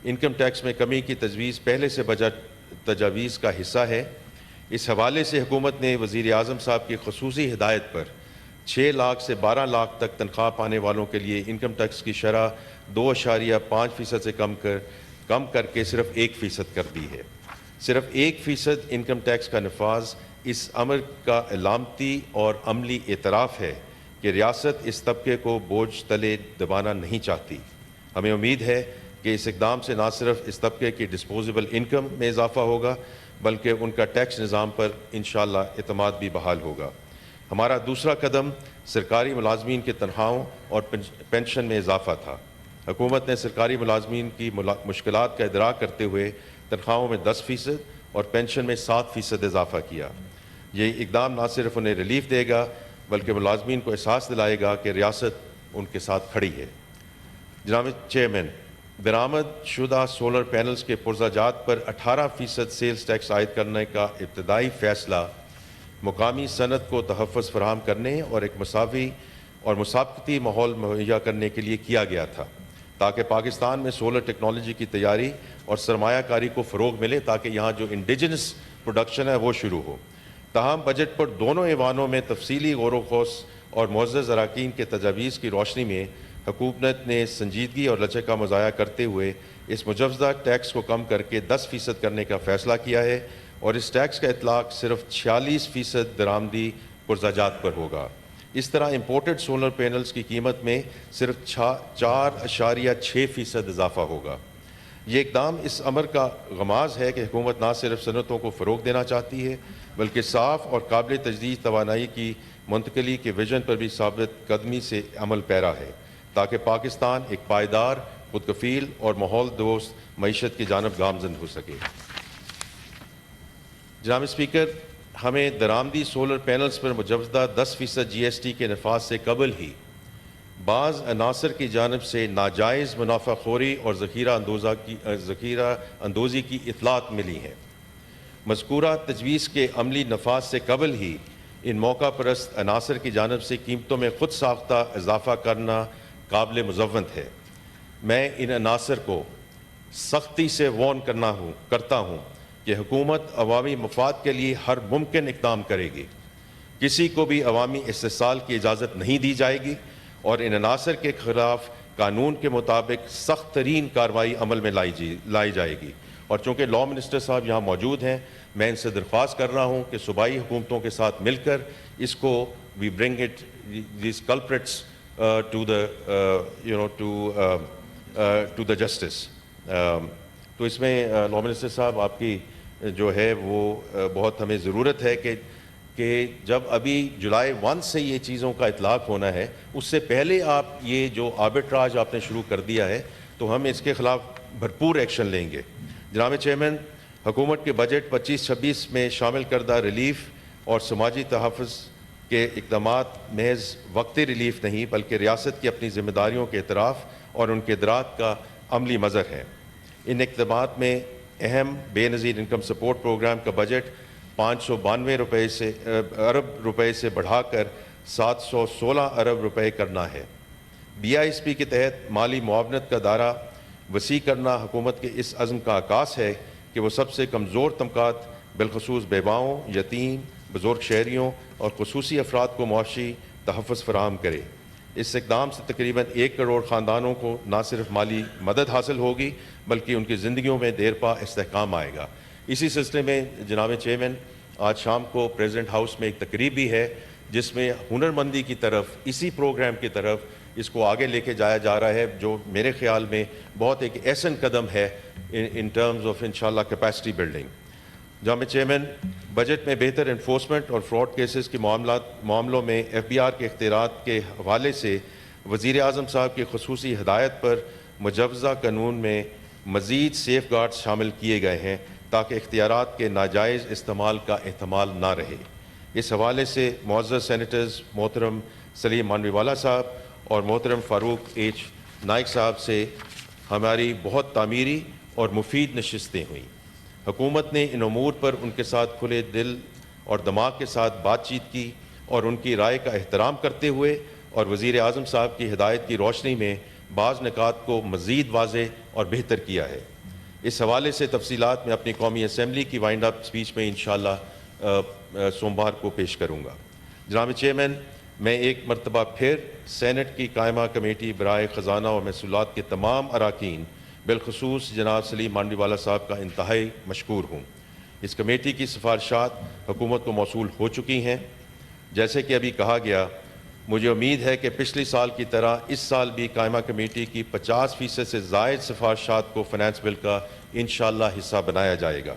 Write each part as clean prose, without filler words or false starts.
Income tax میں کمی کی تجویز پہلے سے بجٹ تجاویز کا حصہ ہے۔ اس حوالے سے حکومت نے وزیر اعظم صاحب کی خصوصی ہدایت پر 6 لاکھ سے 12 لاکھ تک تنخواہ پانے والوں کے لیے انکم ٹیکس کی شرح 2.5% سے کم کر کے صرف 1% کر دی ہے۔ صرف 1% انکم ٹیکس کا نفاذ اس امر کا علامتی اور عملی اعتراف ہے کہ ریاست اس طبقے کو بوجھ تلے دبانا نہیں چاہتی۔ ہمیں امید ہے کہ اس اقدام سے نہ صرف اس طبقے کی ڈسپوزیبل انکم میں اضافہ ہوگا بلکہ ان کا ٹیکس نظام پر انشاءاللہ اعتماد بھی بحال ہوگا۔ ہمارا دوسرا قدم سرکاری ملازمین کے تنخواہوں اور پینشن میں اضافہ تھا۔ حکومت نے سرکاری ملازمین کی مشکلات کا ادراک کرتے ہوئے تنخواہوں میں 10% اور پینشن میں 7% اضافہ کیا۔ یہ اقدام نہ صرف انہیں ریلیف دے گا بلکہ ملازمین کو احساس دلائے گا کہ ریاست ان کے ساتھ کھڑی ہے۔ جناب چیئرمین، درآمد شدہ سولر پینلز کے پرزہ جات پر 18% سیلز ٹیکس عائد کرنے کا ابتدائی فیصلہ مقامی صنعت کو تحفظ فراہم کرنے اور ایک مساوی اور مسابقتی ماحول مہیا کرنے کے لیے کیا گیا تھا تاکہ پاکستان میں سولر ٹیکنالوجی کی تیاری اور سرمایہ کاری کو فروغ ملے، تاکہ یہاں جو انڈیجنس پروڈکشن ہے وہ شروع ہو۔ تاہم بجٹ پر دونوں ایوانوں میں تفصیلی غور و خوض اور معزز اراکین کے تجاویز کی روشنی میں حکومت نے سنجیدگی اور لچک کا مظاہرہ کرتے ہوئے اس مجوزہ ٹیکس کو کم کر کے 10% کرنے کا فیصلہ کیا ہے اور اس ٹیکس کا اطلاق صرف 46% درآمدی پرزہ جات پر ہوگا۔ اس طرح امپورٹڈ سولر پینلز کی قیمت میں صرف 4.6% اضافہ ہوگا۔ یہ اقدام اس امر کا غماز ہے کہ حکومت نہ صرف صنعتوں کو فروغ دینا چاہتی ہے بلکہ صاف اور قابل تجدید توانائی کی منتقلی کے ویژن پر بھی ثابت قدمی سے عمل پیرا ہے تاکہ پاکستان ایک پائیدار، خود کفیل اور ماحول دوست معیشت کی جانب گامزن ہو سکے۔ جناب اسپیکر، ہمیں درآمدی سولر پینلز پر مجوزہ 10% GST کے نفاذ سے قبل ہی بعض عناصر کی جانب سے ناجائز منافع خوری اور ذخیرہ اندوزی کی اطلاعات ملی ہیں۔ مذکورہ تجویز کے عملی نفاذ سے قبل ہی ان موقع پرست عناصر کی جانب سے قیمتوں میں خود ساختہ اضافہ کرنا قابل مذمت ہے۔ میں ان عناصر کو سختی سے وارن کرتا ہوں کہ حکومت عوامی مفاد کے لیے ہر ممکن اقدام کرے گی۔ کسی کو بھی عوامی استحصال کی اجازت نہیں دی جائے گی اور ان عناصر کے خلاف قانون کے مطابق سخت ترین کارروائی عمل میں لائی جائے گی۔ اور چونکہ لا منسٹر صاحب یہاں موجود ہیں، میں ان سے درخواست کر رہا ہوں کہ صوبائی حکومتوں کے ساتھ مل کر اس کو we bring it these culprits to the justice. تو اس میں لا منسٹر صاحب آپ کی جو ہے وہ بہت ہمیں ضرورت ہے کہ جب ابھی جولائی 1 سے یہ چیزوں کا اطلاق ہونا ہے، اس سے پہلے آپ یہ جو آربٹراج آپ نے شروع کر دیا ہے تو ہم اس کے خلاف بھرپور ایکشن لیں گے۔ جناب چیئرمین، حکومت کے بجٹ 25-26 میں شامل کردہ ریلیف اور سماجی تحفظ کے اقدامات محض وقتی ریلیف نہیں بلکہ ریاست کی اپنی ذمہ داریوں کے اعتراف اور ان کے ادراک کا عملی مظہر ہے۔ ان اقدامات میں اہم بے نظیر انکم سپورٹ پروگرام کا بجٹ 592 ارب روپے سے بڑھا کر 716 ارب روپے کرنا ہے۔ BISP کے تحت مالی معاونت کا دائرہ وسیع کرنا حکومت کے اس عزم کا عکاس ہے کہ وہ سب سے کمزور طبقات بالخصوص بیواؤں، یتیم، بزرگ شہریوں اور خصوصی افراد کو معاشی تحفظ فراہم کرے۔ اس اقدام سے تقریباً 1 کروڑ خاندانوں کو نہ صرف مالی مدد حاصل ہوگی بلکہ ان کی زندگیوں میں دیر پا استحکام آئے گا۔ اسی سلسلے میں جناب چیئرمین، آج شام کو پریزیڈنٹ ہاؤس میں ایک تقریب بھی ہے جس میں ہنرمندی کی طرف، اسی پروگرام کی طرف اس کو آگے لے کے جایا جا رہا ہے، جو میرے خیال میں بہت ایک احسن قدم ہے ان ٹرمز آف انشاءاللہ کیپیسٹی بلڈنگ۔ جناب چیئرمین، بجٹ میں بہتر انفورسمنٹ اور فراڈ کیسز کے معاملوں میں FBR کے اختیارات کے حوالے سے وزیر اعظم صاحب کی خصوصی ہدایت پر مجوزہ قانون میں مزید سیف گارڈز شامل کیے گئے ہیں تاکہ اختیارات کے ناجائز استعمال کا احتمال نہ رہے۔ اس حوالے سے معزز سینیٹرز محترم سلیم مانوی والا صاحب اور محترم فاروق ایچ نائک صاحب سے ہماری بہت تعمیری اور مفید نشستیں ہوئیں۔ حکومت نے ان امور پر ان کے ساتھ کھلے دل اور دماغ کے ساتھ بات چیت کی اور ان کی رائے کا احترام کرتے ہوئے اور وزیر اعظم صاحب کی ہدایت کی روشنی میں بعض نکات کو مزید واضح اور بہتر کیا ہے۔ اس حوالے سے تفصیلات میں اپنی قومی اسمبلی کی وائنڈ اپ اسپیچ میں انشاءاللہ سوموار کو پیش کروں گا۔ جناب چیئرمین، میں ایک مرتبہ پھر سینٹ کی قائمہ کمیٹی برائے خزانہ اور محصولات کے تمام اراکین بالخصوص جناب سلیم مانڈی والا صاحب کا انتہائی مشکور ہوں۔ اس کمیٹی کی سفارشات حکومت کو موصول ہو چکی ہیں۔ جیسے کہ ابھی کہا گیا، مجھے امید ہے کہ پچھلی سال کی طرح اس سال بھی قائمہ کمیٹی کی 50% سے زائد سفارشات کو فنانس بل کا انشاءاللہ حصہ بنایا جائے گا۔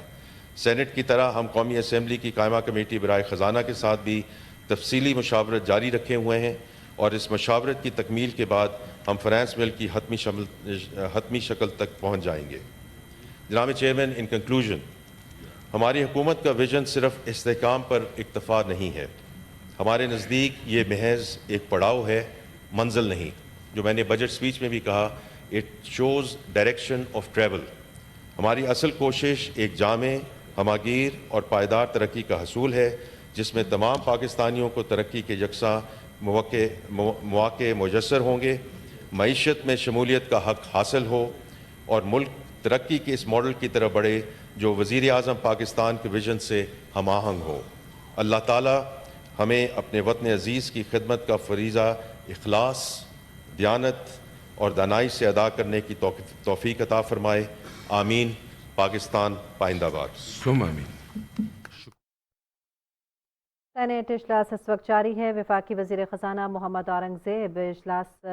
سینٹ کی طرح ہم قومی اسمبلی کی قائمہ کمیٹی برائے خزانہ کے ساتھ بھی تفصیلی مشاورت جاری رکھے ہوئے ہیں، اور اس مشاورت کی تکمیل کے بعد ہم فنانس بل کی حتمی شکل تک پہنچ جائیں گے۔ جناب چیئرمین، ان کنکلوژن، ہماری حکومت کا ویژن صرف استحکام پر اکتفا نہیں ہے۔ ہمارے نزدیک یہ محض ایک پڑاؤ ہے، منزل نہیں۔ جو میں نے بجٹ سپیچ میں بھی کہا، it shows direction of travel. ہماری اصل کوشش ایک جامع، ہمہ گیر اور پائیدار ترقی کا حصول ہے، جس میں تمام پاکستانیوں کو ترقی کے یکساں مواقع میسر ہوں گے، معیشت میں شمولیت کا حق حاصل ہو، اور ملک ترقی کے اس ماڈل کی طرف بڑھے جو وزیر اعظم پاکستان کے ویژن سے ہم آہنگ ہو۔ اللہ تعالیٰ ہمیں اپنے وطن عزیز کی خدمت کا فریضہ اخلاص، دیانت اور دانائی سے ادا کرنے کی توفیق عطا فرمائے۔ آمین۔ پاکستان پائندہ باد۔ ثم آمین۔ سینیٹ اجلاس اس وقت جاری ہے۔ وفاقی وزیر خزانہ محمد اورنگزیب اجلاس